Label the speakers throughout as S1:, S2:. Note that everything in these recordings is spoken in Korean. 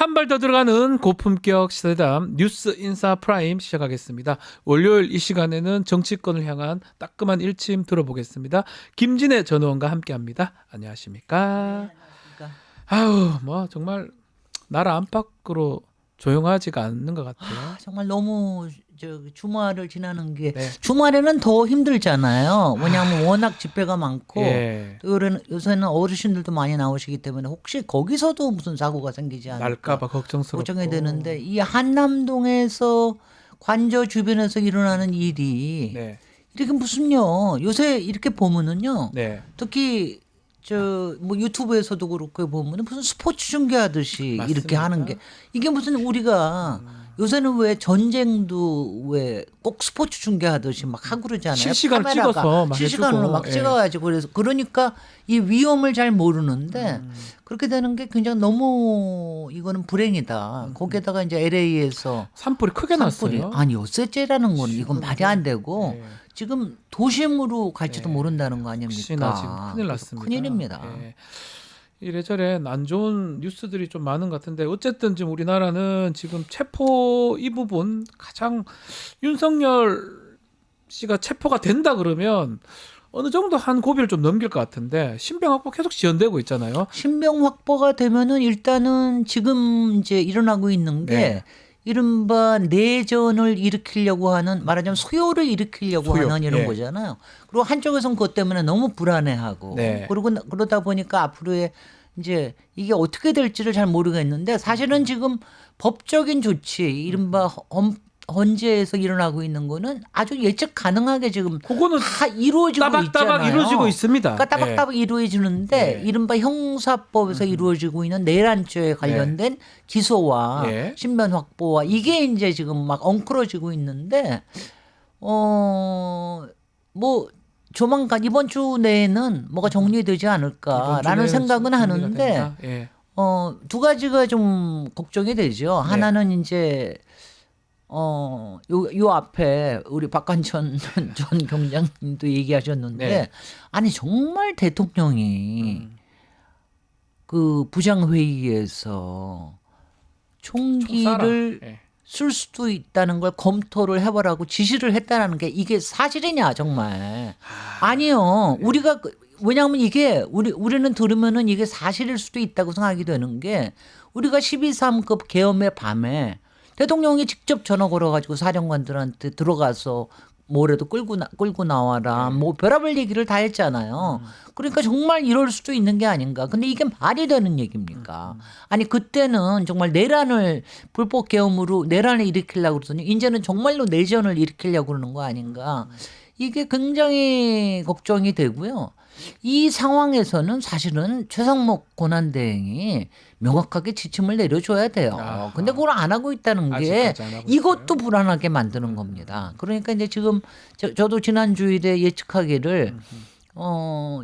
S1: 한 발 더 들어가는 고품격 시대담 뉴스 인사 프라임 시작하겠습니다. 월요일 이 시간에는 정치권을 향한 따끔한 일침 들어보겠습니다. 김진애 전 의원과 함께합니다. 안녕하십니까? 아유, 뭐 정말 나라 안팎으로 조용하지가 않는 것 같아요.
S2: 정말 너무 주말을 지나는 게
S1: 네.
S2: 주말에는 더 힘들잖아요. 왜냐하면 워낙 집회가 많고
S1: 예.
S2: 또 요새는 어르신들도 많이 나오시기 때문에 혹시 거기서도 무슨 사고가 생기지 않을까
S1: 날까봐 걱정스럽고
S2: 걱정이 되는데 이 한남동에서 관저 주변에서 일어나는 일이
S1: 네.
S2: 이렇게 무슨요 요새 이렇게 보면은요
S1: 네.
S2: 특히 뭐 유튜브에서도 그렇게 보면 무슨 스포츠 중계하듯이
S1: 맞습니다.
S2: 이렇게 하는 게 이게 무슨 우리가 요새는 왜 전쟁도 왜 꼭 스포츠 중계하듯이 막 하고 그러잖아요.
S1: 실시간으로
S2: 카메라가
S1: 찍어서 막
S2: 실시간으로
S1: 해주고.
S2: 막
S1: 예.
S2: 찍어야지. 그래서 그러니까 이 위험을 잘 모르는데 그렇게 되는 게 굉장히 너무 이거는 불행이다. 거기에다가 이제 LA에서
S1: 산불이 크게 났어요.
S2: 아니 엿새째라는 거는 이건 말이 안 되고
S1: 예.
S2: 지금 도심으로 갈지도
S1: 예.
S2: 모른다는 거 아닙니까?
S1: 혹시나 지금 큰일
S2: 그래서
S1: 났습니다.
S2: 큰일입니다.
S1: 예. 이래저래 안 좋은 뉴스들이 좀 많은 것 같은데 어쨌든 지금 우리나라는 지금 체포 이 부분 가장 윤석열 씨가 체포가 된다 그러면 어느 정도 한 고비를 좀 넘길 것 같은데 신병 확보 계속 지연되고 있잖아요.
S2: 신병 확보가 되면은 일단은 지금 이제 일어나고 있는 게
S1: 네.
S2: 이른바 내전을 일으키려고 하는 말하자면 소요를 일으키려고
S1: 소요.
S2: 하는 이런
S1: 예.
S2: 거잖아요. 그리고 한쪽에서는 그것 때문에 너무 불안해하고
S1: 네.
S2: 그러고 그러다 보니까 앞으로의 이제 이게 어떻게 될지를 잘 모르겠는데 사실은 지금 법적인 조치 이른바 헌재에서 일어나고 있는 거는 아주 예측 가능하게 지금
S1: 그거는
S2: 다 이루어지고
S1: 따박따박
S2: 있잖아요.
S1: 이루어지고 있습니다.
S2: 그러니까 따박따박 이루어지는데
S1: 예.
S2: 이른바 형사법에서 이루어지고 있는 내란죄에 관련된 기소와
S1: 예.
S2: 신변 확보와 이게 이제 지금 막 엉클어지고 있는데 뭐 조만간 이번 주 내에는 뭐가 정리되지
S1: 이번
S2: 않을까라는
S1: 주내는
S2: 생각은
S1: 정리가
S2: 하는데
S1: 된다? 예.
S2: 두 가지가 좀 걱정이 되죠.
S1: 네.
S2: 하나는 이제 요 앞에 우리 박관천 전 경장님도 얘기하셨는데
S1: 네.
S2: 아니 정말 대통령이 그 부장회의에서 총기를
S1: 예.
S2: 쓸 수도 있다는 걸 검토를 해보라고 지시를 했다는 게 이게 사실이냐 정말 아니요. 우리가 왜냐하면 이게 우리는 들으면은 이게 사실일 수도 있다고 생각이 되는 게 우리가 12.3급 계엄의 밤에 대통령이 직접 전화 걸어가지고 사령관들한테 들어가서 뭐라도 끌고 나와라 뭐 별의별 얘기를 다 했잖아요. 그러니까 정말 이럴 수도 있는 게 아닌가. 근데 이게 말이 되는 얘기입니까? 아니 그때는 정말 내란을 불법 계엄으로 내란을 일으키려고 그러더니 이제는 정말로 내전을 일으키려고 그러는 거 아닌가. 이게 굉장히 걱정이 되고요. 이 상황에서는 사실은 최상목 권한대행이 명확하게 지침을 내려줘야 돼요.
S1: 아하.
S2: 근데 그걸 안 하고 있다는 게
S1: 아직까지 안 하고
S2: 이것도 불안하게 만드는 겁니다. 그러니까 이제 지금 저도 지난 주일에 예측하기를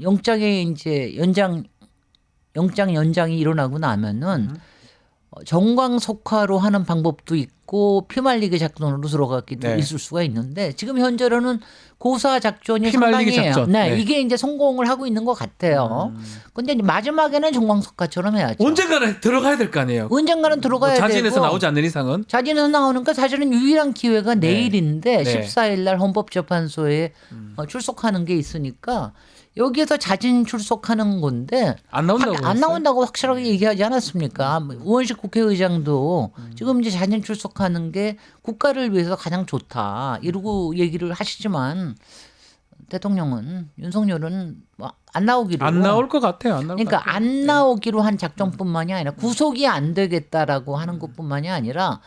S2: 영장의 이제 영장 연장이 일어나고 나면은 정광석화로 하는 방법도 있고 피말리기 작전으로 들어갔기도
S1: 네.
S2: 있을 수가 있는데 지금 현재로는 고사 작전이
S1: 피말리기
S2: 상당히
S1: 작전.
S2: 네,
S1: 네.
S2: 이게 이제 성공을 하고 있는 것 같아요. 근데 이제 마지막에는 정광석화처럼 해야죠.
S1: 언젠가는 들어가야 될 거 아니에요.
S2: 언젠가는 들어가야
S1: 뭐 자진해서
S2: 되고
S1: 나오지 않는 이상은
S2: 자진해서 나오니까 사실은 유일한 기회가 내일인데
S1: 네.
S2: 14일 날 헌법재판소에 출석하는 게 있으니까 여기에서 자진 출석하는 건데
S1: 안 나온다고
S2: 안
S1: 그랬어요?
S2: 나온다고 확실하게 얘기하지 않았습니까? 우원식 국회의장도 지금 이제 자진 출석하는 게 국가를 위해서 가장 좋다 이러고 얘기를 하시지만 대통령은 윤석열은 뭐 안 나오기로
S1: 안 나올 것 같아요. 안 나올 것
S2: 그러니까
S1: 같아요.
S2: 안 나오기로 한 작전뿐만이 아니라 구속이 안 되겠다라고 하는 것뿐만이 아니라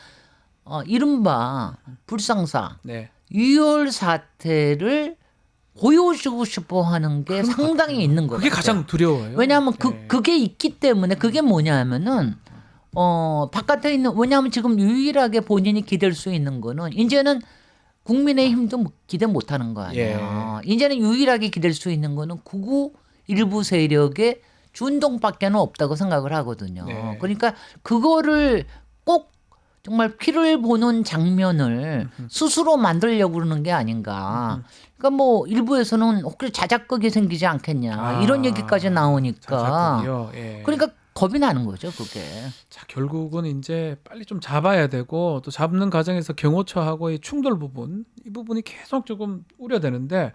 S2: 이른바 불상사
S1: 네.
S2: 유혈 사태를 보여주고 싶어 하는 게 상당히 있는 것
S1: 그게
S2: 같아요.
S1: 가장 두려워요.
S2: 왜냐하면
S1: 네.
S2: 그게 있기 때문에 그게 뭐냐면은 바깥에 있는 왜냐하면 지금 유일하게 본인이 기댈 수 있는 거는 이제는 국민의힘도 기대 못하는 거 아니에요. 이제는 유일하게 기댈 수 있는 거는 구구 일부 세력의 준동밖에는 없다고 생각을 하거든요.
S1: 네.
S2: 그러니까 그거를 꼭 정말 피를 보는 장면을 스스로 만들려고 그러는 게 아닌가. 그러니까 뭐 일부에서는 혹시 자작극이 생기지 않겠냐 이런 얘기까지 나오니까.
S1: 자작극이요? 예.
S2: 그러니까 겁이 나는 거죠, 그게.
S1: 자, 결국은 이제 빨리 좀 잡아야 되고 또 잡는 과정에서 경호처하고의 충돌 부분 이 부분이 계속 조금 우려되는데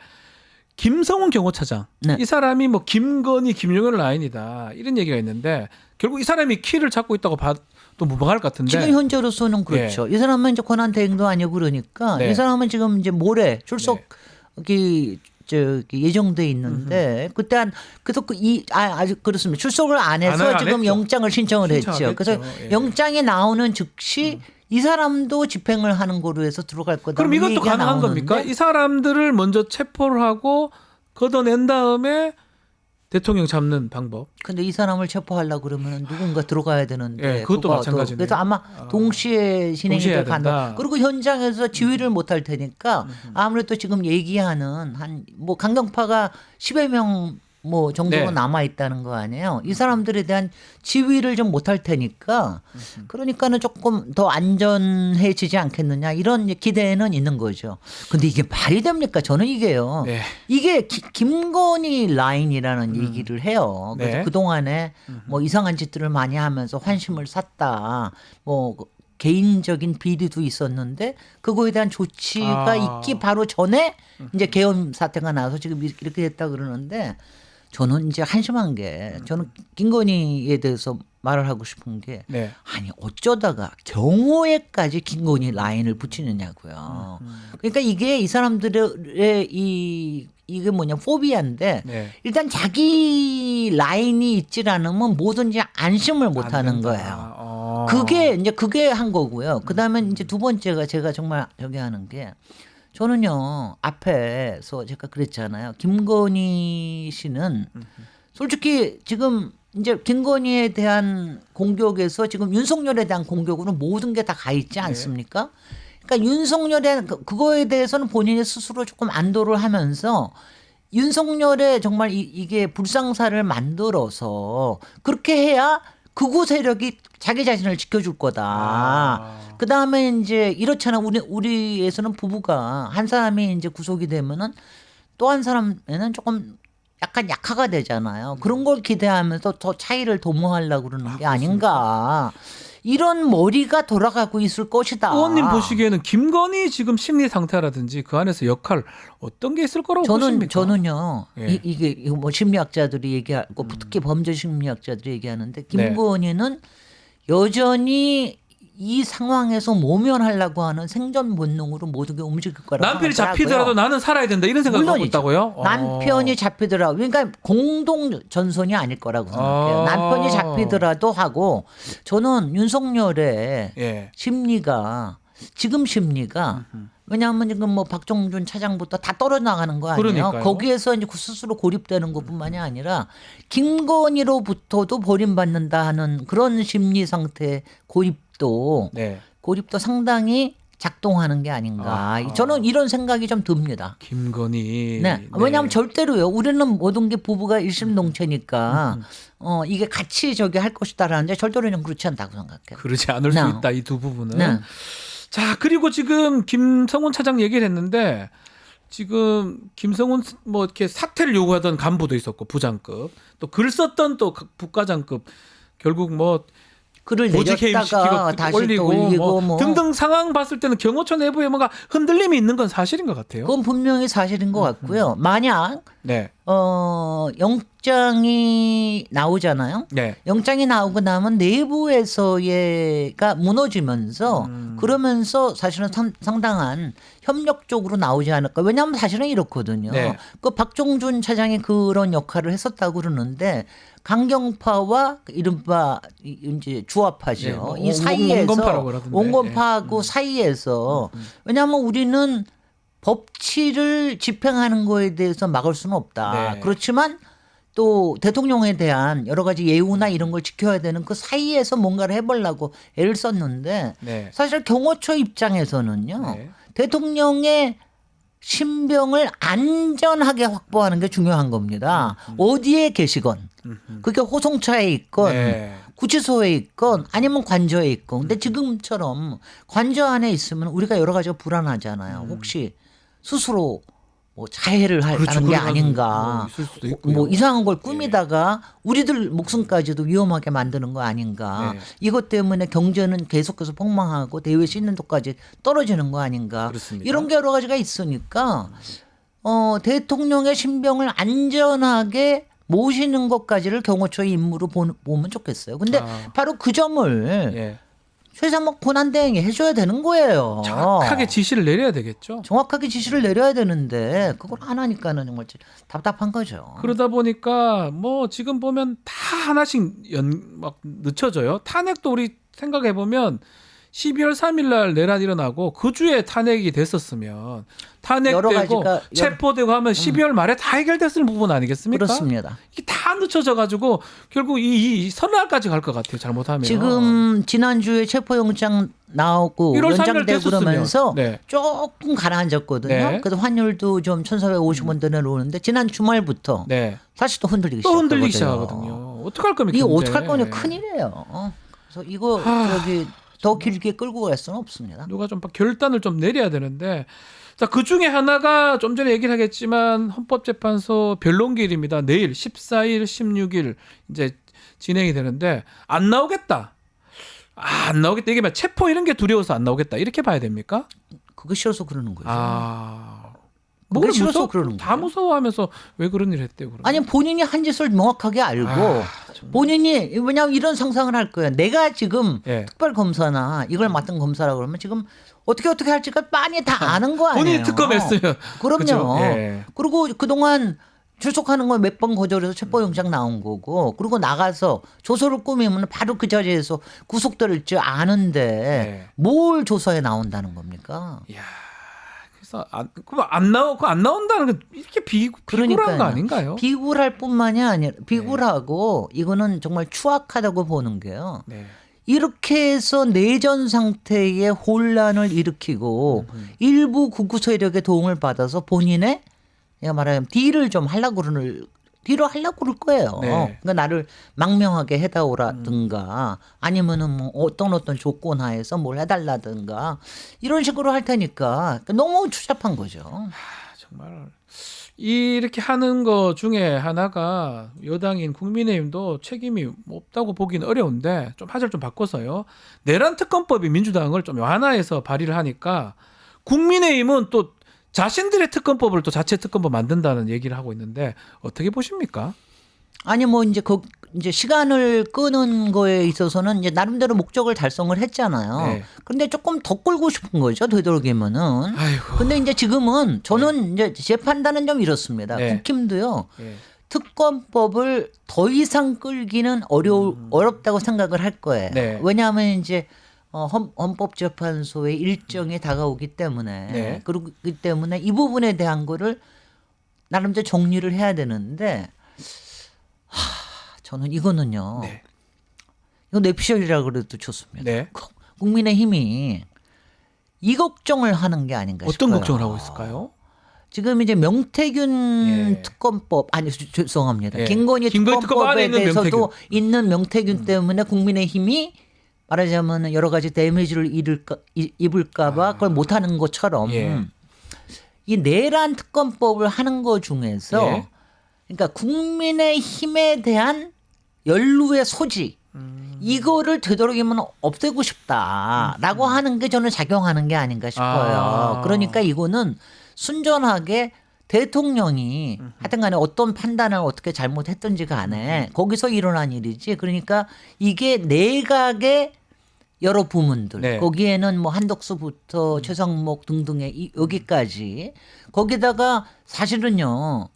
S1: 김성훈 경호차장
S2: 네.
S1: 이 사람이 뭐 김건희, 김용현 라인이다 이런 얘기가 있는데 결국 이 사람이 키를 잡고 있다고 봐도 무방할 것 같은데
S2: 지금 현재로서는 그렇죠. 이 사람은 이제 권한 대행도 아니고 그러니까
S1: 네.
S2: 이 사람은 지금 이제 모레 출석이 저기 예정돼 있는데 그때 그래서 아직 그렇습니다. 출석을 안 해서
S1: 안
S2: 지금
S1: 했죠.
S2: 영장을 신청을 했죠.
S1: 신청하겠죠.
S2: 그래서
S1: 예.
S2: 영장이 나오는 즉시 이 사람도 집행을 하는 거로 해서 들어갈 거다.
S1: 그럼 이것도 가능한 겁니까? 이 사람들을 먼저 체포를 하고 걷어낸 다음에 대통령 잡는 방법.
S2: 근데 이 사람을 체포하려고 그러면 누군가 들어가야 되는데
S1: 예, 그것도 마찬가지네요.
S2: 그래서 아마 동시에 진행이
S1: 동시에 해야
S2: 될
S1: 된다.
S2: 가능. 그리고 현장에서 지휘를 못 할 테니까 아무래도 지금 얘기하는 한 뭐 강경파가 10여 명 뭐 정도로
S1: 네.
S2: 남아 있다는 거 아니에요. 이 사람들에 대한 지휘를 좀 못 할 테니까 그러니까는 조금 더 안전해지지 않겠느냐 이런 기대는 있는 거죠. 근데 이게 말이 됩니까? 저는 이게요.
S1: 네.
S2: 이게 김건희 라인이라는 얘기를 해요. 그래서
S1: 네.
S2: 그동안에 뭐 이상한 짓들을 많이 하면서 환심을 샀다. 뭐 개인적인 비리도 있었는데 그거에 대한 조치가 있기 바로 전에 이제 계엄 사태가 나서 지금 이렇게 됐다 그러는데 저는 이제 한심한 게 저는 김건희에 대해서 말을 하고 싶은 게
S1: 네.
S2: 아니 어쩌다가 경호에까지 김건희 라인을 붙이느냐고요. 그러니까 이게 이 사람들의 이게 뭐냐 포비아인데
S1: 네.
S2: 일단 자기 라인이 있질 않으면 뭐든지 안심을 못 하는
S1: 된다.
S2: 거예요. 그게 한 거고요. 그다음에 이제 두 번째가 제가 정말 저기 하는 게 저는요 앞에서 제가 그랬잖아요. 김건희 씨는 솔직히 지금 이제 김건희에 대한 공격에서 지금 윤석열에 대한 공격으로 모든 게 다 가 있지 않습니까? 그러니까 윤석열의 그거에 대해서는 본인이 스스로 조금 안도를 하면서 윤석열의 정말 이게 불상사를 만들어서 그렇게 해야 극우 세력이 자기 자신을 지켜줄 거다. 그 다음에 이제 이렇잖아. 우리에서는 부부가 한 사람이 이제 구속이 되면은 또 한 사람에는 조금 약간 약화가 되잖아요. 그런 걸 기대하면서 더 차이를 도모하려고 그러는 게 아닌가. 이런 머리가 돌아가고 있을 것이다.
S1: 의원님 보시기에는 김건희 지금 심리 상태라든지 그 안에서 역할 어떤 게 있을 거라고 보십니까?
S2: 저는요.
S1: 예.
S2: 이게 뭐 심리학자들이 얘기하고 특히 범죄 심리학자들이 얘기하는데 김건희는 여전히 이 상황에서 모면하려고 하는 생존 본능으로 모든 게 움직일 거라고
S1: 남편이
S2: 하더라고요.
S1: 잡히더라도 나는 살아야 된다 이런 생각을 하고
S2: 물론이죠.
S1: 있다고요?
S2: 남편이 잡히더라도 그러니까 공동 전선이 아닐 거라고 생각해요. 남편이 잡히더라도 하고 저는 윤석열의
S1: 예.
S2: 심리가 지금 심리가 왜냐하면 지금 뭐 박정준 차장부터 다 떨어져 나가는 거 아니에요.
S1: 그러니까요.
S2: 거기에서 이제 스스로 고립되는 것뿐만이 아니라 김건희로부터도 버림받는다 하는 그런 심리 상태 고립도
S1: 네.
S2: 상당히 작동하는 게 아닌가.
S1: 아하.
S2: 저는 이런 생각이 좀 듭니다.
S1: 김건희.
S2: 네. 왜냐하면 절대로요. 우리는 모든 게 부부가 일심동체니까 이게 같이 저기 할 것이다라는데 절대로 는 그렇지 않다고 생각해요.
S1: 그러지 않을
S2: 네.
S1: 수 있다 이 두 부분은.
S2: 네.
S1: 자 그리고 지금 김성훈 차장 얘기를 했는데 지금 김성훈 뭐 이렇게 사퇴를 요구하던 간부도 있었고 부장급 또 글 썼던 또 부과장급 결국 뭐
S2: 글을
S1: 보직
S2: 내렸다가
S1: 해임시키고
S2: 다시
S1: 올리고
S2: 또 올리고
S1: 뭐 등등 상황 봤을 때는 경호처 내부에 뭔가 흔들림이 있는 건 사실인 것 같아요.
S2: 그건 분명히 사실인 것 같고요. 만약
S1: 네.
S2: 영장이 나오잖아요.
S1: 네.
S2: 영장이 나오고 나면 내부에서가 무너지면서 그러면서 사실은 상당한 협력적으로 나오지 않을까. 왜냐하면 사실은 이렇거든요.
S1: 네.
S2: 그 박종준 차장이 그런 역할을 했었다고 그러는데 강경파와 이른바 이제 주화파죠.
S1: 네, 뭐
S2: 이 사이에서
S1: 온건파라고 그러던데.
S2: 온건파하고 사이에서 왜냐하면 우리는 법치를 집행하는 거에 대해서 막을 수는 없다.
S1: 네.
S2: 그렇지만 또 대통령에 대한 여러 가지 예우나 이런 걸 지켜야 되는 그 사이에서 뭔가를 해보려고 애를 썼는데
S1: 네.
S2: 사실 경호처 입장에서는요.
S1: 네.
S2: 대통령의 신병을 안전하게 확보하는 게 중요한 겁니다. 어디에 계시건 그게 호송차에 있건
S1: 네.
S2: 구치소에 있건 아니면 관저에 있건 근데 지금처럼 관저 안에 있으면 우리가 여러 가지가 불안하잖아요. 혹시 스스로 뭐 자해를 하는
S1: 그렇죠.
S2: 게
S1: 그래가지고
S2: 아닌가.
S1: 뭐 있을 수도 있고요.
S2: 뭐 이상한 걸 꾸미다가 우리들 목숨까지도 위험하게 만드는 거 아닌가.
S1: 네.
S2: 이것 때문에 경제는 계속해서 폭망하고 대외 신뢰도까지 떨어지는 거 아닌가.
S1: 그렇습니다.
S2: 이런 게 여러 가지가 있으니까 대통령의 신병을 안전하게 모시는 것까지를 경호처의 임무로 보면 좋겠어요. 근데 바로 그 점을
S1: 예.
S2: 최상목 권한대행이 해줘야 되는 거예요.
S1: 정확하게 지시를 내려야 되겠죠.
S2: 정확하게 지시를 내려야 되는데 그걸 안 하니까는 정말 답답한 거죠.
S1: 그러다 보니까 뭐 지금 보면 다 하나씩 막 늦춰져요. 탄핵도 우리 생각해 보면 12월 3일 날 내란 일어나고 그 주에 탄핵이 됐었으면
S2: 여러
S1: 탄핵되고
S2: 가지가
S1: 체포되고 하면 12월 말에 다 해결됐을 부분 아니겠습니까?
S2: 그렇습니다.
S1: 이게 다 늦춰져 가지고 결국 이 설날까지 갈 것 같아요. 잘못하면.
S2: 지금 지난주에 체포영장 나오고
S1: 1월 3일 날
S2: 연장되고
S1: 됐었으면.
S2: 그러면서
S1: 네.
S2: 조금 가라앉았거든요.
S1: 네.
S2: 그래서 환율도 좀 1,450원 내려오는데 지난 주말부터
S1: 네.
S2: 다시 또 흔들리기
S1: 또 흔들리기
S2: 시작하거든요.
S1: 시작하거든요. 어떡할 겁니까?
S2: 이거
S1: 근데.
S2: 어떡할 거냐 큰일이에요. 그래서 이거 더 길게 끌고 갈 수는 없습니다.
S1: 누가 좀 결단을 좀 내려야 되는데 자, 그 중에 하나가 좀 전에 얘기를 하겠지만 헌법재판소 변론기일입니다. 내일 14일, 16일 이제 진행이 되는데 안 나오겠다. 안 나오겠다. 이게 막 체포 이런 게 두려워서 안 나오겠다. 이렇게 봐야 됩니까?
S2: 그거 싫어서 그러는 거죠.
S1: 뭐가
S2: 싫어서
S1: 무서워?
S2: 그러는
S1: 다
S2: 거죠.
S1: 무서워하면서 왜 그런 일 했대요? 그러면?
S2: 아니 본인이 한 짓을 명확하게 알고 본인이 왜냐하면 이런 상상을 할 거예요. 내가 지금
S1: 예.
S2: 특별 검사나 이걸 맡은 검사라 그러면 지금 어떻게 할지가 빤히 다 아는 거 아니에요.
S1: 본인이 특검했어요.
S2: 그럼요.
S1: 그죠? 예.
S2: 그리고 그동안 출석하는 거 몇 번 거절해서 체포영장 나온 거고 그리고 나가서 조서를 꾸미면 바로 그 자리에서 구속될 줄 아는데
S1: 네.
S2: 뭘 조서에 나온다는 겁니까?
S1: 이야, 그래서 안 나온다는 건 이렇게 비굴한
S2: 그러니까요.
S1: 거 아닌가요?
S2: 비굴할 뿐만이 아니라 비굴하고 이거는 정말 추악하다고 보는 게요.
S1: 네.
S2: 이렇게 해서 내전 상태의 혼란을 일으키고 일부 극우 세력의 도움을 받아서 본인의 내가 말하자면 딜을 좀 하려고 그럴 거예요.
S1: 네.
S2: 그러니까 나를 망명하게 해다오라든가 아니면은 뭐 어떤 조건 하에서 뭘 해달라든가 이런 식으로 할 테니까 너무 추잡한 거죠.
S1: 정말 이렇게 하는 거 중에 하나가 여당인 국민의힘도 책임이 없다고 보기는 어려운데 좀 화제를 좀 바꿔서요. 내란 특검법이 민주당을 좀 완화해서 발의를 하니까 국민의힘은 또 자신들의 특검법을 또 자체 특검법 만든다는 얘기를 하고 있는데 어떻게 보십니까?
S2: 아니 뭐 이제 시간을 끄는 거에 있어서는 이제 나름대로 목적을 달성을 했잖아요.
S1: 네.
S2: 그런데 조금 더 끌고 싶은 거죠. 되도록이면은.
S1: 아이고.
S2: 근데 이제 지금은 저는 이제 제 판단은 좀 이렇습니다.
S1: 네.
S2: 국힘도요.
S1: 예.
S2: 특검법을 더 이상 끌기는 어렵다고 생각을 할 거예요.
S1: 네.
S2: 왜냐하면 이제 헌법재판소의 일정이 다가오기 때문에
S1: 네.
S2: 그렇기 때문에 이 부분에 대한 거를 나름대로 정리를 해야 되는데 저는 이거는요.
S1: 네.
S2: 이거 뇌피셜이라 그래도 좋습니다.
S1: 네.
S2: 국민의힘이 이 걱정을 하는 게 아닌가
S1: 어떤
S2: 싶어요.
S1: 걱정을 하고 있을까요?
S2: 지금 이제 명태균
S1: 예.
S2: 특검법 아니 죄송합니다.
S1: 예.
S2: 김건희
S1: 김건희 특검 안에
S2: 특검법에
S1: 있는
S2: 대해서도
S1: 명태균.
S2: 있는 명태균 때문에 국민의힘이 말하자면 여러 가지 데미지를 입을까봐 그걸 못하는 것처럼
S1: 예.
S2: 이 내란 특검법을 하는 것 중에서
S1: 예.
S2: 그러니까 국민의힘에 대한 연루의 소지 이거를 되도록이면 없애고 싶다라고 하는 게 저는 작용하는 게 아닌가 싶어요. 그러니까 이거는 순전하게 대통령이 하여튼 간에 어떤 판단을 어떻게 잘못했든지 간에 거기서 일어난 일이지. 그러니까 이게 내각의 여러 부문들
S1: 네.
S2: 거기에는 뭐 한덕수부터 최상목 등등의 여기까지 거기다가 사실은요.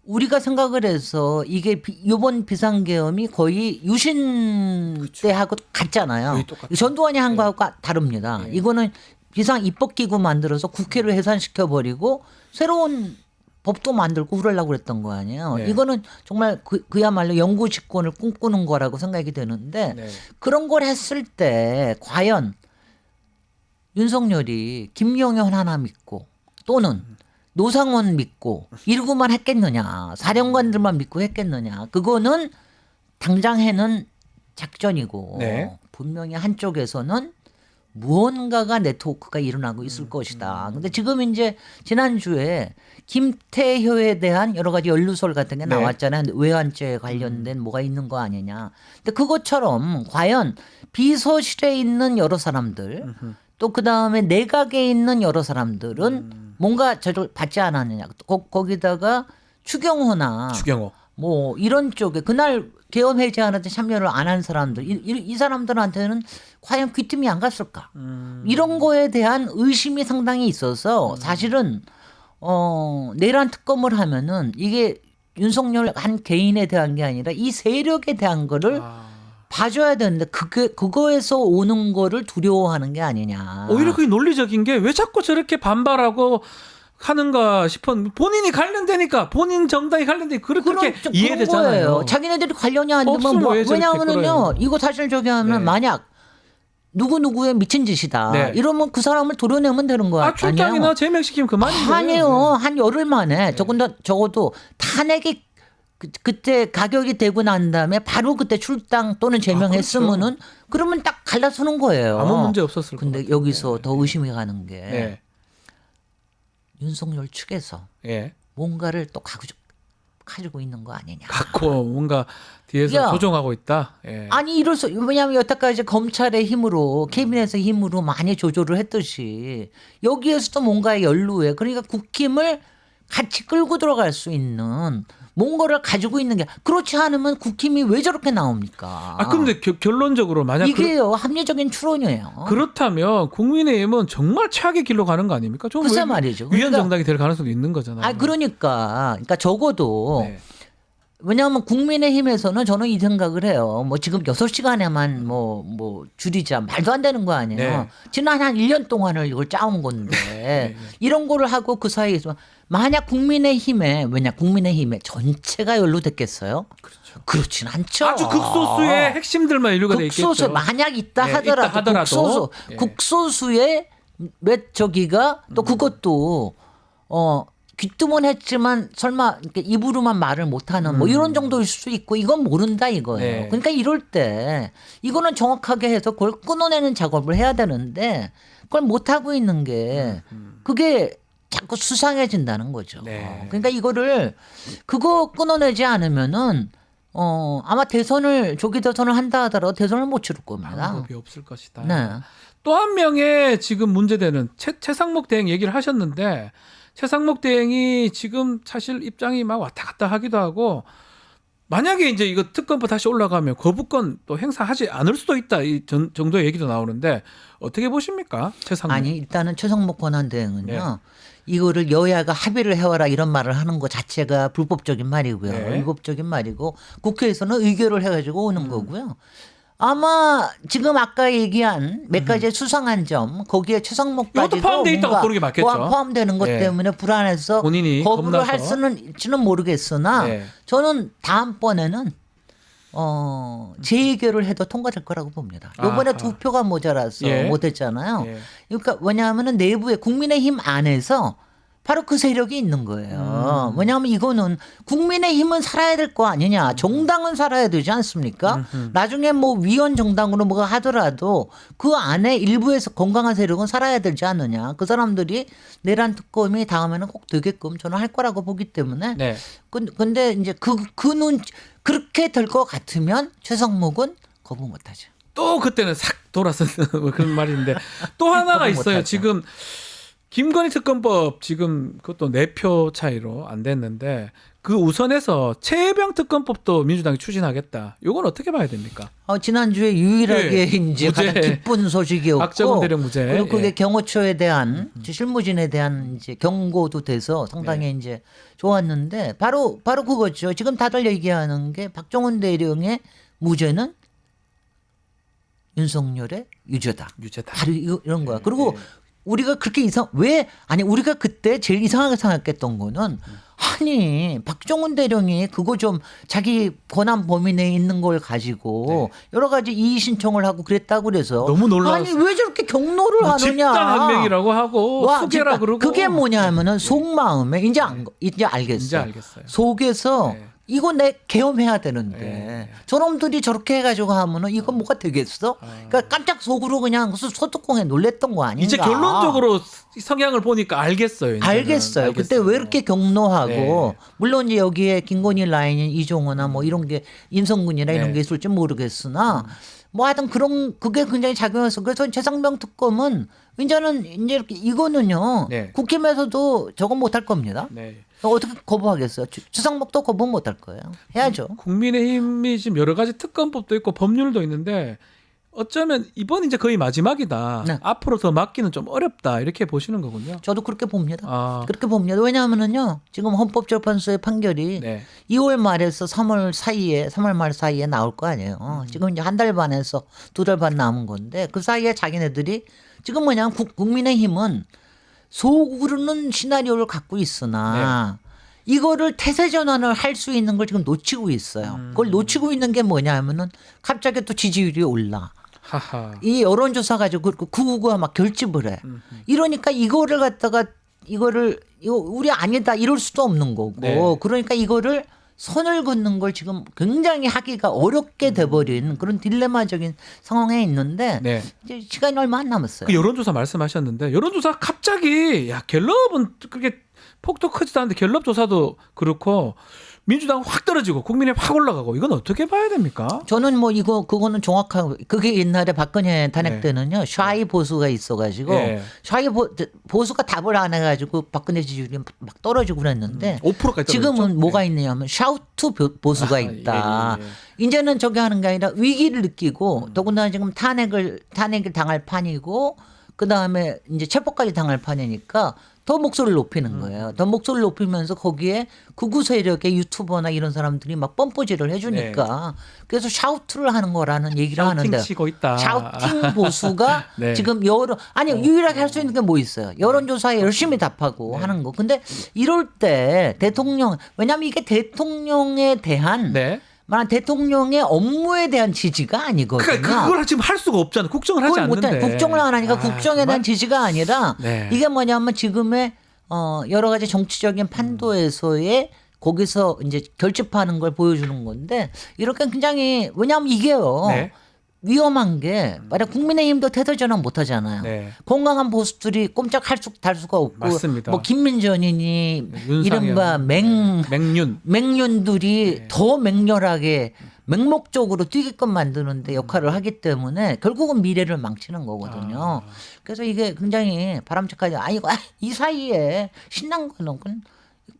S2: 우리가 생각을 해서 이게 이번 비상계엄이 거의 유신 때하고 같잖아요.
S1: 거의 똑같아요.
S2: 전두환이 한 거하고 다릅니다.
S1: 네.
S2: 이거는 비상 입법기구 만들어서 국회를 해산시켜 버리고 새로운 법도 만들고 그러려고 그랬던 거 아니에요.
S1: 네.
S2: 이거는 정말 그야말로 영구 집권을 꿈꾸는 거라고 생각이 되는데
S1: 네.
S2: 그런 걸 했을 때 과연 윤석열이 김용현 하나 믿고 또는 노상원 믿고 이러고만 했겠느냐. 사령관들만 믿고 했겠느냐. 그거는 당장 해는 작전이고
S1: 네.
S2: 분명히 한쪽에서는 무언가가 네트워크가 일어나고 있을 것이다. 근데 지금 이제 지난주에 김태효에 대한 여러 가지 연루설 같은 게
S1: 네.
S2: 나왔잖아요. 외환죄에 관련된 뭐가 있는 거 아니냐. 근데 그것처럼 과연 비서실에 있는 여러 사람들 또 그다음에 내각에 있는 여러 사람들은 뭔가 저를 받지 않았느냐. 거기다가 추경호나
S1: 추경호.
S2: 뭐 이런 쪽에 그날 계엄 해제하는데 참여를 안 한 사람들 이 사람들한테는 과연 귀뜸이 안 갔을까 이런 거에 대한 의심이 상당히 있어서 사실은 내란 특검을 하면은 이게 윤석열 한 개인에 대한 게 아니라 이 세력에 대한 거를 봐줘야 되는데 그거에서 오는 거를 두려워하는 게 아니냐.
S1: 오히려 그게 논리적인 게 왜 자꾸 저렇게 반발하고 하는가 싶은 본인이 관련되니까 본인 정당이 관련되니까 그렇게
S2: 좀
S1: 이해되잖아요.
S2: 그런 거예요. 자기네들이 관련이 안 되면
S1: 없으면 왜 저렇게
S2: 왜냐하면요
S1: 끌어요?
S2: 이거 사실 저기 하면
S1: 네.
S2: 만약 누구누구의 미친 짓이다.
S1: 네.
S2: 이러면 그 사람을 도려내면 되는 거 아니에요?
S1: 출장이나 제명시키면 그만인
S2: 아니에요.
S1: 거예요.
S2: 한 열흘 만에 적어도 탄핵이 그때 가격이 되고 난 다음에 바로 그때 출당 또는 제명했으면은 그러면 딱 갈라서는 거예요.
S1: 아무 문제 없었을 것
S2: 근데
S1: 같아요.
S2: 여기서 더 의심이 가는 게
S1: 네.
S2: 윤석열 측에서
S1: 예.
S2: 뭔가를 또 가지고 있는 거 아니냐.
S1: 갖고 뭔가 뒤에서
S2: 야.
S1: 조종하고 있다. 예.
S2: 아니 이럴 수 왜냐하면 여태까지 검찰의 힘으로 캐비넷의 힘으로 많이 조조를 했듯이 여기에서도 뭔가의 연루에 그러니까 국힘을 같이 끌고 들어갈 수 있는 뭔가를 가지고 있는 게 그렇지 않으면 국힘이 왜 저렇게 나옵니까?
S1: 근데 결론적으로 만약
S2: 이게요 합리적인 추론이에요.
S1: 그렇다면 국민의힘은 정말 최악의 길로 가는 거 아닙니까? 좀
S2: 글쎄
S1: 왜
S2: 말이죠.
S1: 위헌
S2: 그러니까-
S1: 정당이 될 가능성도 있는 거잖아요.
S2: 그러니까 적어도
S1: 네.
S2: 왜냐하면 국민의힘에서는 저는 이 생각을 해요. 뭐 지금 6시간에만 뭐 줄이자 말도 안 되는 거 아니에요.
S1: 네.
S2: 지난 한 1년 동안을 이걸 짜온 건데
S1: 네.
S2: 이런 거를 하고 그 사이에서 만약 국민의힘에 전체가 연루됐겠어요? 그렇진 않죠.
S1: 아주 극소수의 핵심들만 인류가 돼 있겠죠.
S2: 극소수 만약 있다
S1: 네,
S2: 하더라도,
S1: 있다 하더라도. 예.
S2: 국소수의 몇 저기가 또 그것도 귀뜸은 했지만 설마 이렇게 입으로만 말을 못하는 뭐 이런 정도일 수 있고 이건 모른다 이거예요.
S1: 네.
S2: 그러니까 이럴 때 이거는 정확하게 해서 그걸 끊어내는 작업을 해야 되는데 그걸 못 하고 있는 게 그게 자꾸 수상해진다는 거죠.
S1: 네.
S2: 그러니까 이거를 그거 끊어내지 않으면은 아마 조기 대선을 한다 하더라도 대선을 못 치를 겁니다.
S1: 방법이 없을 것이다.
S2: 네.
S1: 또 한 명의 지금 문제되는 최상목 대행 얘기를 하셨는데 최상목 대행이 지금 사실 입장이 막 왔다 갔다 하기도 하고 만약에 이제 이거 특검법 다시 올라가면 거부권 또 행사하지 않을 수도 있다 이 정도의 얘기도 나오는데 어떻게 보십니까? 최상목.
S2: 아니 일단은 최상목 권한대행은요.
S1: 네.
S2: 이거를 여야가 합의를 해와라 이런 말을 하는 것 자체가 불법적인 말이고요.
S1: 네.
S2: 위법적인 말이고 국회에서는 의결을 해가지고 오는 거고요. 아마 지금 아까 얘기한 몇 가지의 수상한 점 거기에 최상목까지도
S1: 이것도 포함돼 있다고 보는 게 맞겠죠.
S2: 포함되는 것
S1: 네.
S2: 때문에 불안해서
S1: 본인이
S2: 거부를
S1: 겁나서.
S2: 할 수는지는 모르겠으나
S1: 네.
S2: 저는 다음번에는 재의결을 해도 통과될 거라고 봅니다. 이번에
S1: 아하.
S2: 2표가 모자라서
S1: 예.
S2: 못했잖아요.
S1: 예.
S2: 그러니까 왜냐하면은 내부에 국민의힘 안에서 바로 그 세력이 있는 거예요. 왜냐하면 이거는 국민의힘은 살아야 될 거 아니냐. 정당은 살아야 되지 않습니까? 나중에 뭐 위원 정당으로 뭐가 하더라도 그 안에 일부에서 건강한 세력은 살아야 되지 않느냐. 그 사람들이 내란 특검이 다음에는 꼭 되게끔 저는 할 거라고 보기 때문에.
S1: 네.
S2: 근데 이제 그렇게 될 것 같으면 최상목은 거부 못하죠.
S1: 또 그때는 싹 돌아서 그런 말인데 또 하나가 있어요.
S2: 못하죠.
S1: 지금 김건희 특검법 지금 그것도 4표 차이로 안 됐는데 그 우선해서 최혜병 특검법도 민주당이 추진하겠다. 이건 어떻게 봐야 됩니까?
S2: 지난주에 유일하게
S1: 예,
S2: 이제
S1: 무죄.
S2: 가장 기쁜 소식이었고
S1: 박정훈 대령 무죄.
S2: 그리고 그게
S1: 예.
S2: 경호처에 대한 실무진에 대한 이제 경고도 돼서 상당히 이제 좋았는데 바로 그거죠. 지금 다들 얘기하는 게 박정훈 대령의 무죄는 윤석열의 유죄다.
S1: 유죄다.
S2: 바로 이런 거야. 그리고 우리가 그렇게 우리가 그때 제일 이상하게 생각했던 거는 아니 박정훈 대령이 그거 좀 자기 권한 범위 내에 있는 걸 가지고 여러 가지 이의 신청을 하고 그랬다고 그래서
S1: 너무 놀라웠어요.
S2: 아니 왜 저렇게 경로를
S1: 뭐
S2: 하느냐.
S1: 집단 한 명이라고 하고 수개라 그러고
S2: 그게 뭐냐면은 속마음에 이제 알겠어요.
S1: 이제 알겠어요.
S2: 속에서
S1: 네.
S2: 이거 내 계엄해야 되는데
S1: 네.
S2: 저놈들이 저렇게 해가지고 하면은 이거 뭐가 되겠어? 그러니까 깜짝 속으로 그냥 소뚜껑에 놀랬던 거 아닌가?
S1: 이제 결론적으로 성향을 보니까 알겠어요. 이제는.
S2: 알겠어요. 그때 왜 이렇게 경로하고
S1: 네.
S2: 물론 이제 여기에 김건희 라인인 이종호나 뭐 이런 게 임성근이나 이런
S1: 네.
S2: 게 있을지 모르겠으나 뭐 하여튼 그런 그게 굉장히 작용해서 그래서 최상병 특검은 이제는 이제 이렇게 이거는요
S1: 네.
S2: 국힘에서도 저건 못할 겁니다.
S1: 네.
S2: 어떻게 거부하겠어요? 주상목도 거부 못할 거예요. 해야죠.
S1: 국민의힘이 지금 여러 가지 특검법도 있고 법률도 있는데 어쩌면 이번 이제 거의 마지막이다.
S2: 네.
S1: 앞으로 더 막기는 좀 어렵다 이렇게 보시는 거군요.
S2: 저도 그렇게 봅니다.
S1: 아,
S2: 그렇게 봅니다. 왜냐하면은요 지금 헌법재판소의 판결이
S1: 네.
S2: 2월 말에서 3월 말 사이에 나올 거 아니에요. 지금 이제 한 달 반에서 2달 반 남은 건데 그 사이에 자기네들이 지금 뭐냐 국민의힘은 속으로는 시나리오를 갖고 있으나 이거를 태세 전환을 할 수 있는 걸 지금 놓치고 있어요. 그걸 놓치고 있는 게 뭐냐 하면은 갑자기 또 지지율이 올라.
S1: 하하.
S2: 이 여론조사 가지고 구구가 막 결집을 해. 이러니까 이거를 갖다가 이거 우리 아니다 이럴 수도 없는 거고.
S1: 네.
S2: 그러니까 이거를 선을 긋는 걸 지금 굉장히 하기가 어렵게 돼버린 그런 딜레마적인 상황에 있는데
S1: 네.
S2: 이제 시간이 얼마 안 남았어요.
S1: 그 여론조사 말씀하셨는데 여론조사 갑자기 야 갤럽은 그렇게 폭도 크지도 않은데 갤럽 조사도 그렇고 민주당 확 떨어지고 국민의 확 올라가고 이건 어떻게 봐야 됩니까?
S2: 저는 뭐 그거는 정확하고 그게 옛날에 박근혜 탄핵
S1: 네.
S2: 때는요 샤이 보수가 있어가지고
S1: 네.
S2: 샤이 보수가 답을 안 해가지고 박근혜 지지율이 막 떨어지고 그랬는데
S1: 5%까지
S2: 지금은 뭐가 있느냐면 샤우트 보수가 있다.
S1: 예, 예.
S2: 이제는 저기 하는 게 아니라 위기를 느끼고 더군다나 지금 탄핵을 당할 판이고 그 다음에 이제 체포까지 당할 판이니까 더 목소리를 높이는 거예요. 더 목소리를 높이면서 거기에 극우 세력의 유튜버나 이런 사람들이 막 뻔뽀질을 해주니까 그래서 샤우트를 하는 거라는 얘기를
S1: 샤우팅
S2: 하는데
S1: 치고 있다.
S2: 샤우팅 보수가
S1: 네.
S2: 지금 유일하게 할 수 있는 게 뭐 있어요? 여론조사에 열심히 답하고 하는 거. 근데 이럴 때 대통령 왜냐하면 이게 대통령에 대한
S1: 네.
S2: 말한 대통령의 업무에 대한 지지가 아니거든요.
S1: 그러니까 그걸 지금 할 수가 없잖아요. 국정을 하지
S2: 그걸 못해.
S1: 않는데.
S2: 국정을 안 하니까 국정에 대한
S1: 정말?
S2: 지지가 아니라
S1: 네.
S2: 이게 뭐냐면 지금의 여러 가지 정치적인 판도에서의 거기서 이제 결집하는 걸 보여주는 건데 이렇게 굉장히 왜냐하면 이게요.
S1: 네.
S2: 위험한 게 만약 국민의힘도 태세 전환 못 하잖아요.
S1: 네.
S2: 건강한 보수들이 꼼짝할 수가 없고
S1: 맞습니다.
S2: 뭐 김민전이니
S1: 윤상현.
S2: 이른바
S1: 맹윤.
S2: 맹년들이
S1: 네.
S2: 더 맹렬하게 맹목적으로 뛰게끔 만드는데 역할을 하기 때문에 결국은 미래를 망치는 거거든요. 그래서 이게 굉장히 바람직하지. 이 사이에 신난 거는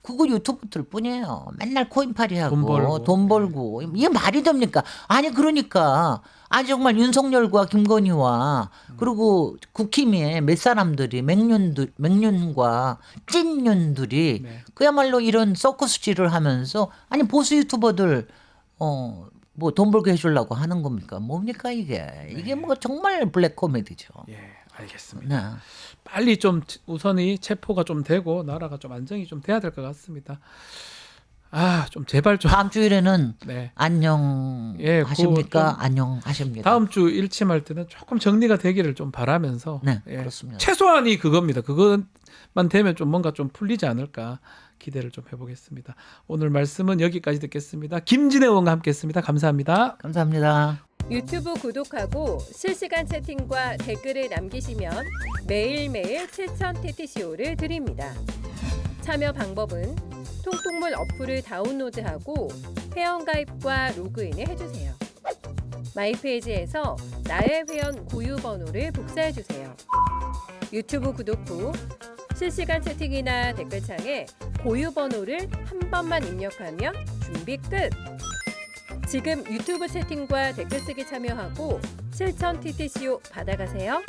S2: 그거 유튜브들 뿐이에요. 맨날 코인팔이 하고 돈 벌고 이게 말이 됩니까? 아니 그러니까 정말 윤석열과 김건희와 그리고 국힘의 몇 사람들이 맹년과 찐년들이
S1: 네.
S2: 그야말로 이런 서커스질을 하면서 보수 유튜버들 뭐 돈 벌게 해주려고 하는 겁니까? 뭡니까 이게 뭐 정말 블랙 코미디죠.
S1: 예, 알겠습니다.
S2: 네.
S1: 빨리 좀 우선이 체포가 좀 되고 나라가 좀 안정이 좀 돼야 될 것 같습니다. 좀 제발 좀.
S2: 다음 주일에는
S1: 네.
S2: 안녕
S1: 예,
S2: 하십니까?
S1: 좀
S2: 안녕 하십니다.
S1: 다음 주 일침할 때는 조금 정리가 되기를 좀 바라면서
S2: 네,
S1: 예,
S2: 그렇습니다.
S1: 최소한이 그겁니다. 그것만 되면 좀 뭔가 좀 풀리지 않을까 기대를 좀 해보겠습니다. 오늘 말씀은 여기까지 듣겠습니다. 김진애 의원과 함께했습니다. 감사합니다.
S2: 감사합니다.
S3: 유튜브 구독하고 실시간 채팅과 댓글을 남기시면 매일매일 7,000TTCO를 드립니다. 참여 방법은 통통물 어플을 다운로드하고 회원가입과 로그인을 해주세요. 마이페이지에서 나의 회원 고유 번호를 복사해주세요. 유튜브 구독 후 실시간 채팅이나 댓글창에 고유 번호를 한 번만 입력하면 준비 끝! 지금 유튜브 채팅과 댓글 쓰기 참여하고 7,000TTCO 받아가세요.